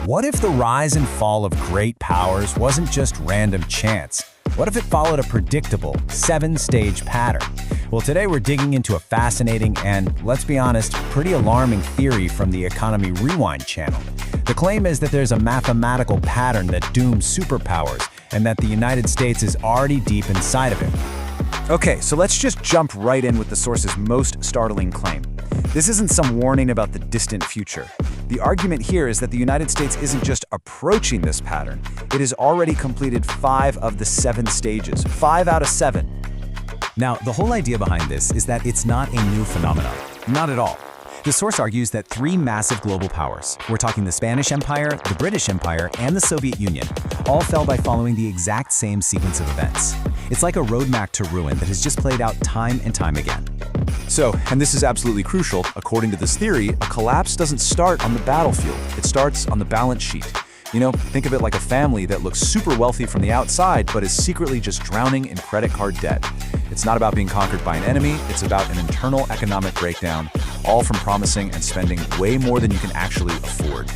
What if the rise and fall of great powers wasn't just random chance? What if it followed a predictable, 7-stage pattern? Well, today we're digging into a fascinating and, let's be honest, pretty alarming theory from the Economy Rewind channel. The claim is that there's a mathematical pattern that dooms superpowers, and that the United States is already deep inside of it. Okay, so let's just jump right in with the source's most startling claim. This isn't some warning about the distant future. The argument here is that the United States isn't just approaching this pattern, it has already completed 5 of the 7 stages. 5 out of 7. Now, the whole idea behind this is that it's not a new phenomenon. Not at all. The source argues that 3 massive global powers, we're talking the Spanish Empire, the British Empire, and the Soviet Union, all fell by following the exact same sequence of events. It's like a roadmap to ruin that has just played out time and time again. So, and this is absolutely crucial, according to this theory, a collapse doesn't start on the battlefield, it starts on the balance sheet. You know, think of it like a family that looks super wealthy from the outside, but is secretly just drowning in credit card debt. It's not about being conquered by an enemy, it's about an internal economic breakdown, all from promising and spending way more than you can actually afford.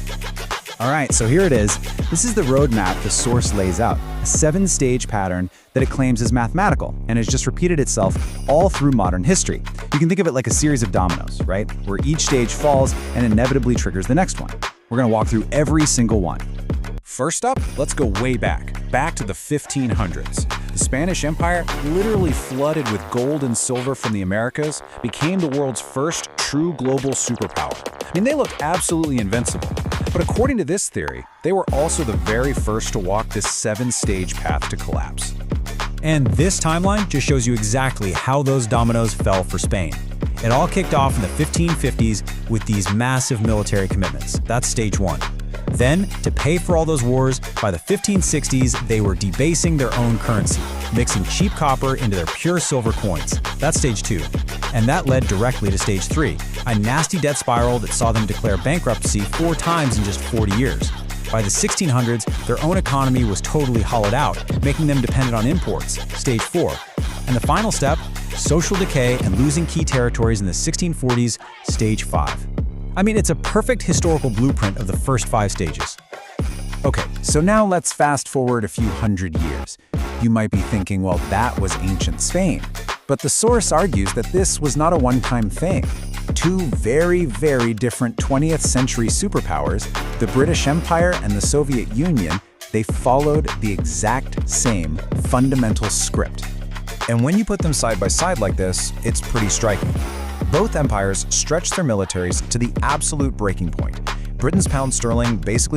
All right, so here it is. This is the roadmap the source lays out, a 7-stage pattern that it claims is mathematical and has just repeated itself all through modern history. You can think of it like a series of dominoes, right? Where each stage falls and inevitably triggers the next one. We're gonna walk through every single one. First up, let's go way back to the 1500s. The Spanish Empire, literally flooded with gold and silver from the Americas, became the world's first true global superpower. I mean, they looked absolutely invincible. But according to this theory, they were also the very first to walk this 7-stage path to collapse. And this timeline just shows you exactly how those dominoes fell for Spain. It all kicked off in the 1550s with these massive military commitments. That's stage 1. Then, to pay for all those wars, by the 1560s, they were debasing their own currency, mixing cheap copper into their pure silver coins. That's stage 2. And that led directly to stage 3, a nasty debt spiral that saw them declare bankruptcy 4 times in just 40 years. By the 1600s, their own economy was totally hollowed out, making them dependent on imports, stage 4. And the final step, social decay and losing key territories in the 1640s, stage 5. I mean, it's a perfect historical blueprint of the first 5 stages. Okay, so now let's fast forward a few hundred years. You might be thinking, well, that was ancient Spain. But the source argues that this was not a one-time thing. 2 very, very different 20th century superpowers, the British Empire and the Soviet Union, they followed the exact same fundamental script. And when you put them side by side like this, it's pretty striking. Both empires stretched their militaries to the absolute breaking point. Britain's pound sterling basically